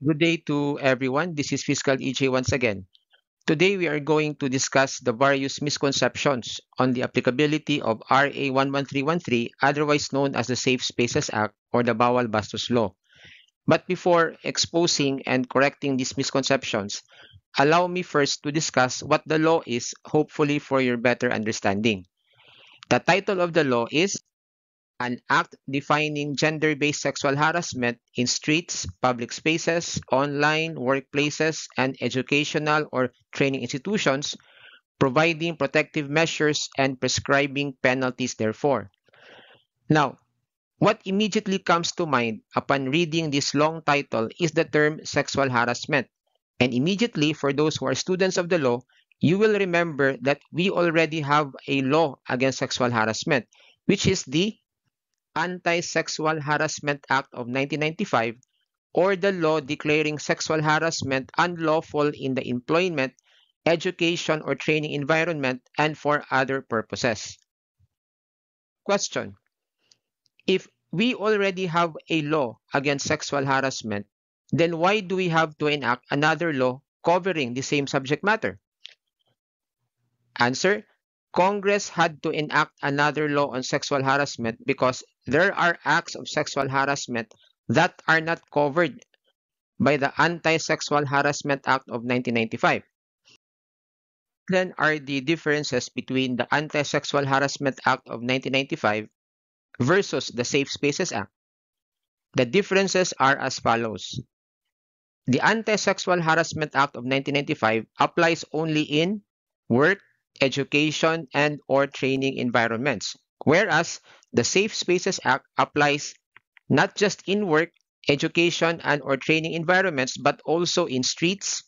Good day to everyone. This is Fiscal EJ once again. Today we are going to discuss the various misconceptions on the applicability of RA 11313, otherwise known as the Safe Spaces Act or the Bawal Bastos Law. But before exposing and correcting these misconceptions, allow me first to discuss what the law is, hopefully for your better understanding. The title of the law is an act defining gender-based sexual harassment in streets, public spaces, online, workplaces, and educational or training institutions, providing protective measures and prescribing penalties therefore. Now, what immediately comes to mind upon reading this long title is the term sexual harassment. And immediately, for those who are students of the law, you will remember that we already have a law against sexual harassment, which is the Anti-Sexual Harassment Act of 1995, or the law declaring sexual harassment unlawful in the employment, education, or training environment and for other purposes. Question: if we already have a law against sexual harassment, then why do we have to enact another law covering the same subject matter? Answer: Congress had to enact another law on sexual harassment because there are acts of sexual harassment that are not covered by the Anti-Sexual Harassment Act of 1995. Then are the differences between the Anti-Sexual Harassment Act of 1995 versus the Safe Spaces Act? The differences are as follows. The Anti-Sexual Harassment Act of 1995 applies only in work, education, and or training environments, whereas the Safe Spaces Act applies not just in work, education, and or training environments, but also in streets,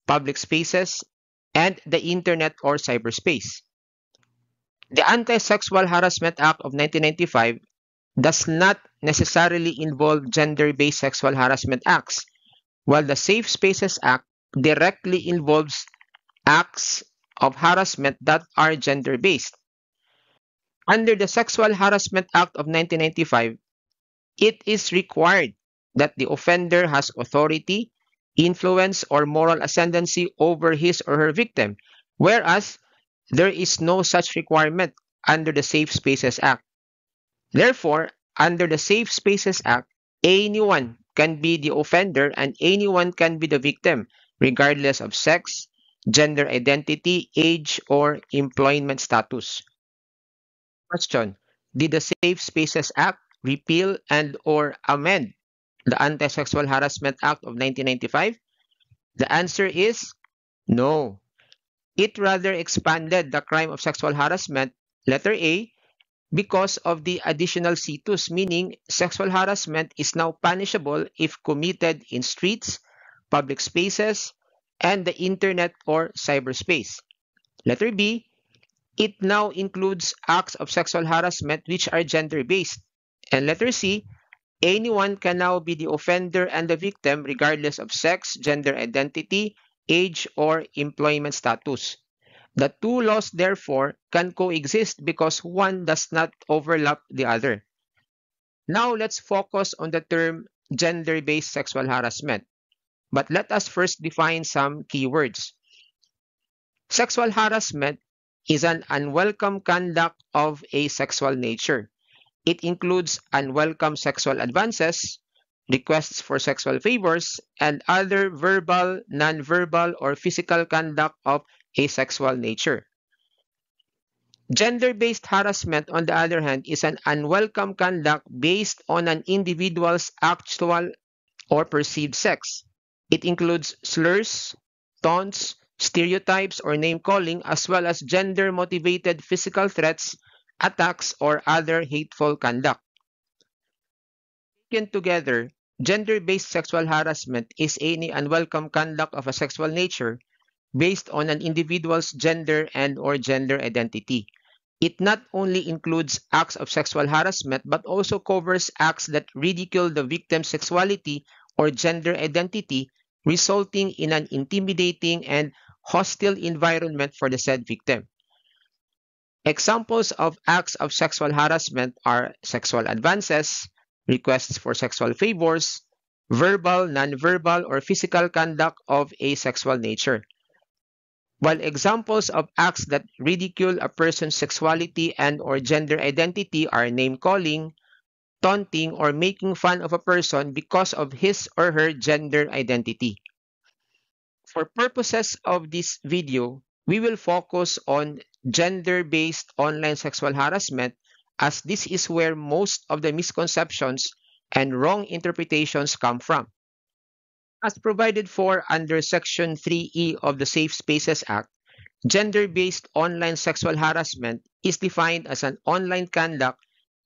public spaces, and the internet or cyberspace. The Anti-Sexual Harassment Act of 1995 does not necessarily involve gender-based sexual harassment acts, while the Safe Spaces Act directly involves acts of harassment that are gender-based. Under the Sexual Harassment Act of 1995, it is required that the offender has authority, influence, or moral ascendancy over his or her victim, whereas there is no such requirement under the Safe Spaces Act. Therefore, under the Safe Spaces Act, anyone can be the offender and anyone can be the victim, regardless of sex, gender identity, age, or employment status. Question: did the Safe Spaces Act repeal and or amend the Anti-Sexual Harassment Act of 1995? The answer is no. It rather expanded the crime of sexual harassment, letter A, because of the additional situs, meaning sexual harassment is now punishable if committed in streets, public spaces, and the internet or cyberspace. Letter B, it now includes acts of sexual harassment which are gender-based. And letter C, anyone can now be the offender and the victim regardless of sex, gender identity, age, or employment status. The two laws, therefore, can coexist because one does not overlap the other. Now let's focus on the term gender-based sexual harassment. But let us first define some keywords. Sexual harassment is an unwelcome conduct of a sexual nature. It includes unwelcome sexual advances, requests for sexual favors, and other verbal, non-verbal, or physical conduct of a sexual nature. Gender-based harassment, on the other hand, is an unwelcome conduct based on an individual's actual or perceived sex. It includes slurs, taunts, stereotypes, or name-calling, as well as gender-motivated physical threats, attacks, or other hateful conduct. Taken together, gender-based sexual harassment is any unwelcome conduct of a sexual nature based on an individual's gender and or gender identity. It not only includes acts of sexual harassment but also covers acts that ridicule the victim's sexuality or gender identity, resulting in an intimidating and hostile environment for the said victim. Examples of acts of sexual harassment are sexual advances, requests for sexual favors, verbal, nonverbal, or physical conduct of a sexual nature. While examples of acts that ridicule a person's sexuality and or gender identity are name-calling, taunting, or making fun of a person because of his or her gender identity. For purposes of this video, we will focus on gender-based online sexual harassment as this is where most of the misconceptions and wrong interpretations come from. As provided for under Section 3E of the Safe Spaces Act, gender-based online sexual harassment is defined as an online conduct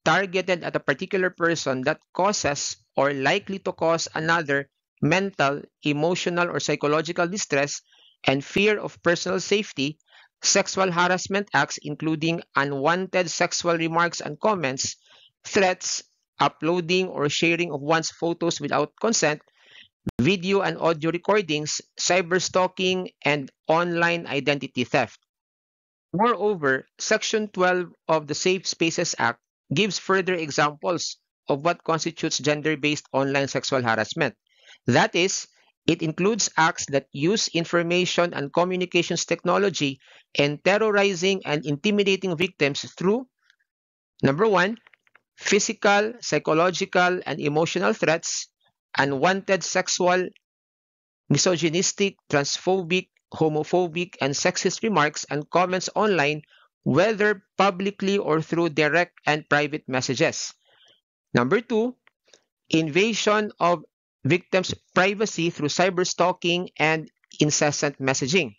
targeted at a particular person that causes or likely to cause another mental, emotional, or psychological distress and fear of personal safety. Sexual harassment acts including unwanted sexual remarks and comments, threats, uploading or sharing of one's photos without consent, video and audio recordings, cyberstalking, and online identity theft. Moreover, Section 12 of the Safe Spaces Act gives further examples of what constitutes gender-based online sexual harassment. That is, it includes acts that use information and communications technology in terrorizing and intimidating victims through, number one, physical, psychological, and emotional threats, unwanted sexual, misogynistic, transphobic, homophobic, and sexist remarks and comments online, whether publicly or through direct and private messages. Number two, invasion of victims' privacy through cyberstalking and incessant messaging.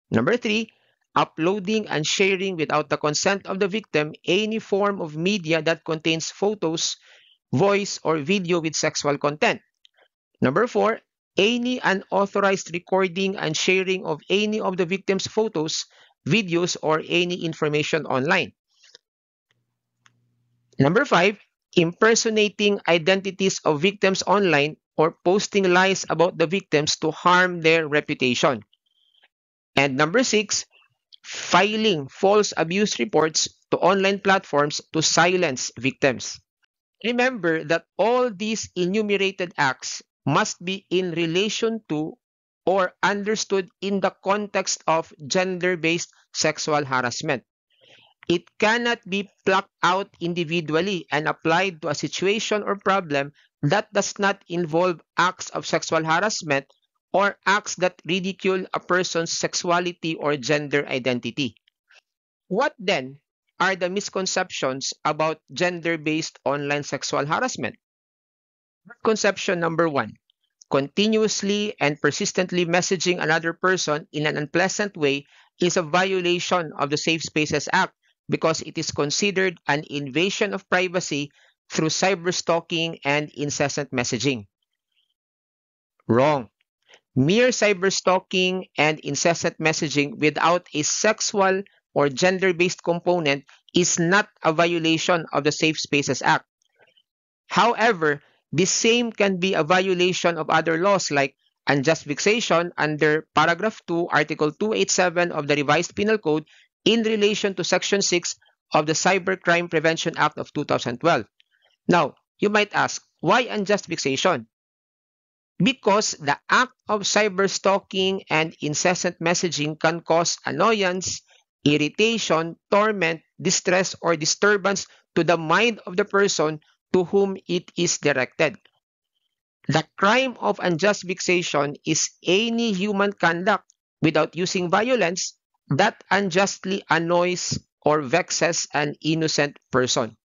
Number three, uploading and sharing without the consent of the victim any form of media that contains photos, voice, or video with sexual content. Number four, any unauthorized recording and sharing of any of the victim's photos, videos, or any information online. Number five, impersonating identities of victims online or posting lies about the victims to harm their reputation. And number six, filing false abuse reports to online platforms to silence victims. Remember that all these enumerated acts must be in relation to or understood in the context of gender-based sexual harassment. It cannot be plucked out individually and applied to a situation or problem that does not involve acts of sexual harassment or acts that ridicule a person's sexuality or gender identity. What then are the misconceptions about gender-based online sexual harassment? Conception number one, continuously and persistently messaging another person in an unpleasant way is a violation of the Safe Spaces Act because it is considered an invasion of privacy through cyberstalking and incessant messaging. Wrong. Mere cyberstalking and incessant messaging without a sexual or gender-based component is not a violation of the Safe Spaces Act. However, the same can be a violation of other laws like unjust vexation under Paragraph 2, Article 287 of the Revised Penal Code in relation to Section 6 of the Cybercrime Prevention Act of 2012. Now, you might ask, why unjust vexation? Because the act of cyberstalking and incessant messaging can cause annoyance, irritation, torment, distress, or disturbance to the mind of the person to whom it is directed. The crime of unjust vexation is any human conduct without using violence that unjustly annoys or vexes an innocent person.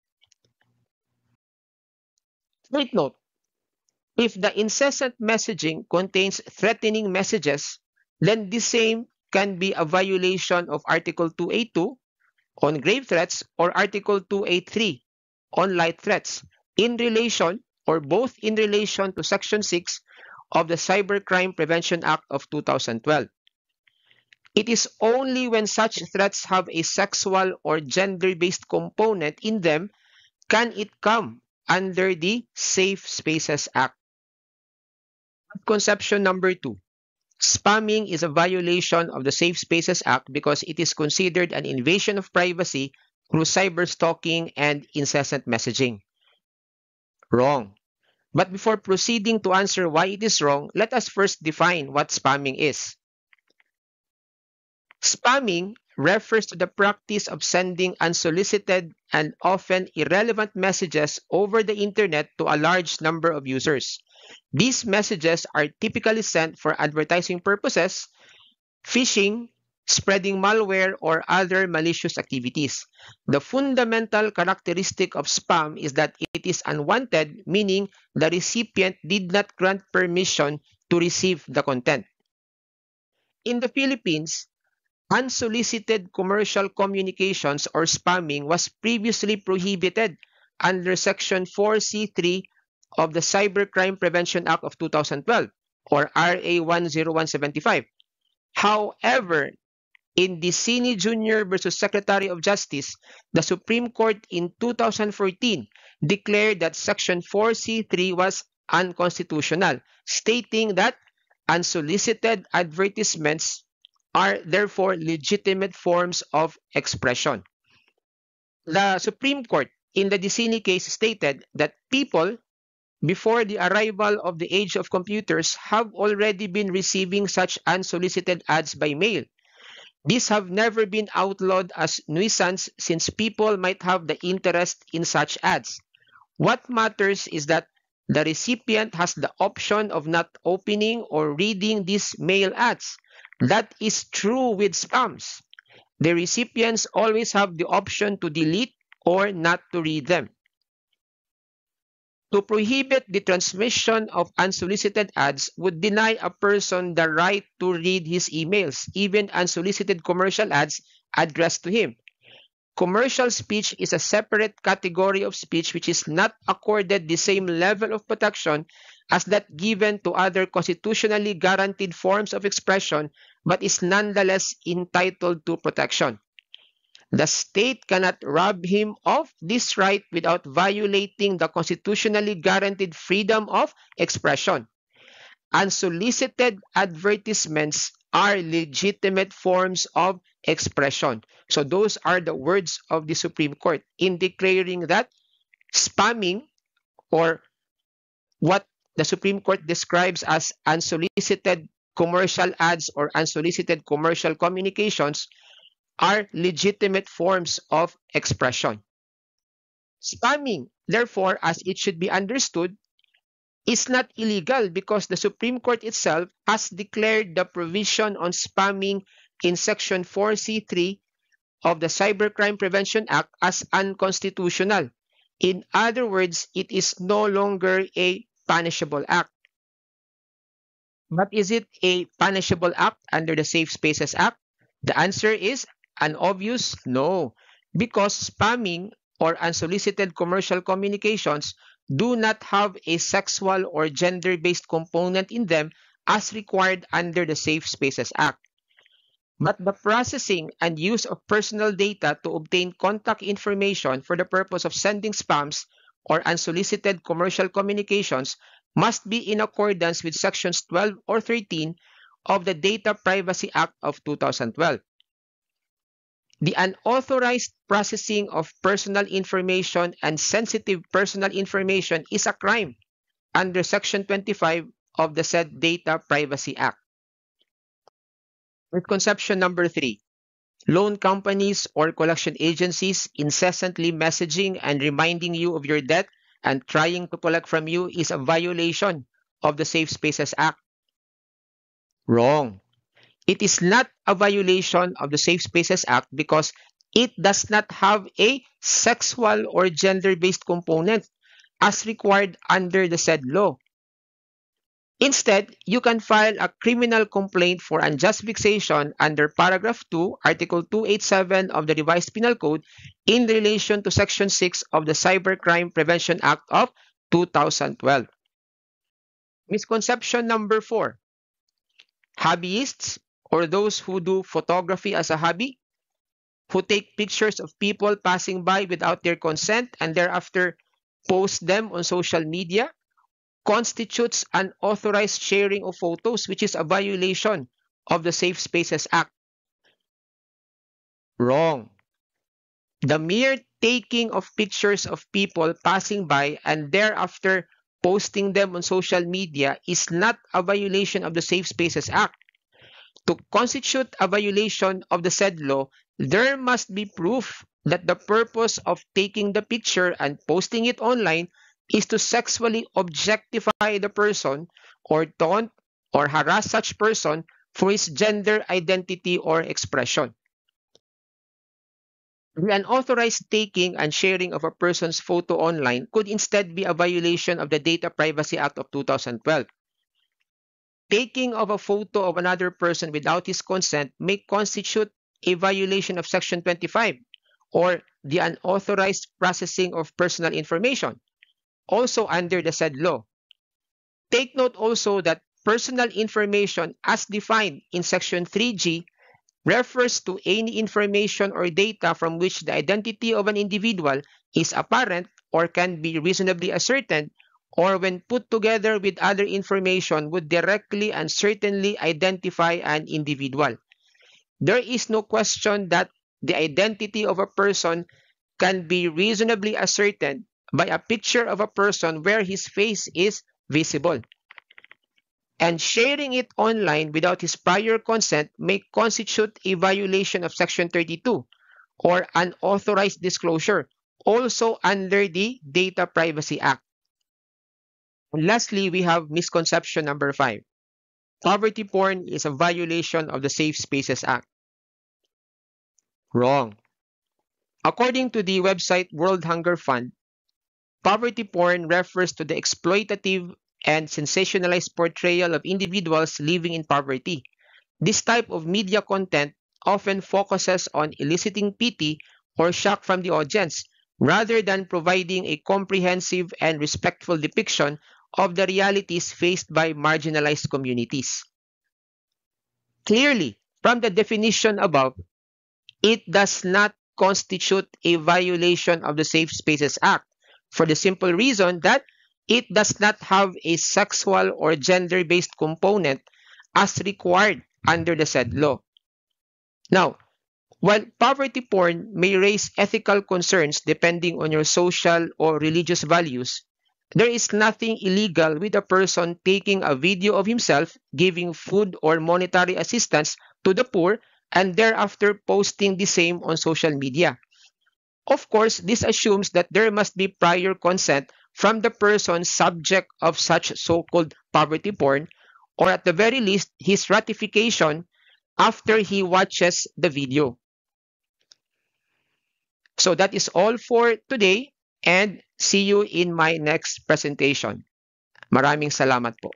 Take note, if the incessant messaging contains threatening messages, then the same can be a violation of Article 282 on grave threats or Article 283 on light threats in relation or both in relation to Section 6 of the Cybercrime Prevention Act of 2012. It is only when such threats have a sexual or gender-based component in them can it come under the Safe Spaces Act. Conception number two. Spamming is a violation of the Safe Spaces Act because it is considered an invasion of privacy through cyberstalking and incessant messaging. Wrong. But before proceeding to answer why it is wrong, let us first define what spamming is. Spamming refers to the practice of sending unsolicited and often irrelevant messages over the internet to a large number of users. These messages are typically sent for advertising purposes, phishing, spreading malware, or other malicious activities. The fundamental characteristic of spam is that it is unwanted, meaning the recipient did not grant permission to receive the content. In the Philippines, unsolicited commercial communications or spamming was previously prohibited under Section 4C3 of the Cybercrime Prevention Act of 2012 or RA 10175. However, in Dicini Jr. versus Secretary of Justice, the Supreme Court in 2014 declared that Section 4C3 was unconstitutional, stating that unsolicited advertisements are therefore legitimate forms of expression. The Supreme Court in the Dicini case stated that people, before the arrival of the age of computers, have already been receiving such unsolicited ads by mail. These have never been outlawed as nuisance since people might have the interest in such ads. What matters is that the recipient has the option of not opening or reading these mail ads. That is true with spams. The recipients always have the option to delete or not to read them. To prohibit the transmission of unsolicited ads would deny a person the right to read his emails, even unsolicited commercial ads addressed to him. Commercial speech is a separate category of speech which is not accorded the same level of protection as that given to other constitutionally guaranteed forms of expression, but is nonetheless entitled to protection. The state cannot rob him of this right without violating the constitutionally guaranteed freedom of expression. Unsolicited advertisements are legitimate forms of expression. So those are the words of the Supreme Court in declaring that spamming, or what the Supreme Court describes as unsolicited commercial ads or unsolicited commercial communications, are legitimate forms of expression. Spamming, therefore, as it should be understood, is not illegal because the Supreme Court itself has declared the provision on spamming in Section 4C3 of the Cybercrime Prevention Act as unconstitutional. In other words, it is no longer a punishable act. But is it a punishable act under the Safe Spaces Act? The answer is an obvious no, because spamming or unsolicited commercial communications do not have a sexual or gender-based component in them as required under the Safe Spaces Act. But the processing and use of personal data to obtain contact information for the purpose of sending spams or unsolicited commercial communications must be in accordance with Sections 12 or 13 of the Data Privacy Act of 2012. The unauthorized processing of personal information and sensitive personal information is a crime under Section 25 of the said Data Privacy Act. Misconception number 3. Loan companies or collection agencies incessantly messaging and reminding you of your debt and trying to collect from you is a violation of the Safe Spaces Act. Wrong. It is not a violation of the Safe Spaces Act because it does not have a sexual or gender-based component as required under the said law. Instead, you can file a criminal complaint for unjust vexation under Paragraph 2, Article 287 of the Revised Penal Code in relation to Section 6 of the Cybercrime Prevention Act of 2012. Misconception number 4. Hobbyists, or those who do photography as a hobby, who take pictures of people passing by without their consent and thereafter post them on social media, constitutes unauthorized sharing of photos, which is a violation of the Safe Spaces Act. Wrong. The mere taking of pictures of people passing by and thereafter posting them on social media is not a violation of the Safe Spaces Act. To constitute a violation of the said law, there must be proof that the purpose of taking the picture and posting it online is to sexually objectify the person or taunt or harass such person for his gender identity or expression. The unauthorized taking and sharing of a person's photo online could instead be a violation of the Data Privacy Act of 2012. Taking of a photo of another person without his consent may constitute a violation of Section 25 or the unauthorized processing of personal information, also under the said law. Take note also that personal information as defined in Section 3G refers to any information or data from which the identity of an individual is apparent or can be reasonably ascertained, or when put together with other information would directly and certainly identify an individual. There is no question that the identity of a person can be reasonably ascertained by a picture of a person where his face is visible. And sharing it online without his prior consent may constitute a violation of Section 32 or unauthorized disclosure, also under the Data Privacy Act. And lastly, we have misconception number 5. Poverty porn is a violation of the Safe Spaces Act. Wrong. According to the website World Hunger Fund, poverty porn refers to the exploitative and sensationalized portrayal of individuals living in poverty. This type of media content often focuses on eliciting pity or shock from the audience, rather than providing a comprehensive and respectful depiction of the realities faced by marginalized communities. Clearly, from the definition above, it does not constitute a violation of the Safe Spaces Act for the simple reason that it does not have a sexual or gender-based component as required under the said law. Now, while poverty porn may raise ethical concerns depending on your social or religious values, there is nothing illegal with a person taking a video of himself giving food or monetary assistance to the poor and thereafter posting the same on social media. Of course, this assumes that there must be prior consent from the person subject of such so-called poverty porn, or at the very least, his ratification after he watches the video. So that is all for today, and see you in my next presentation. Maraming salamat po.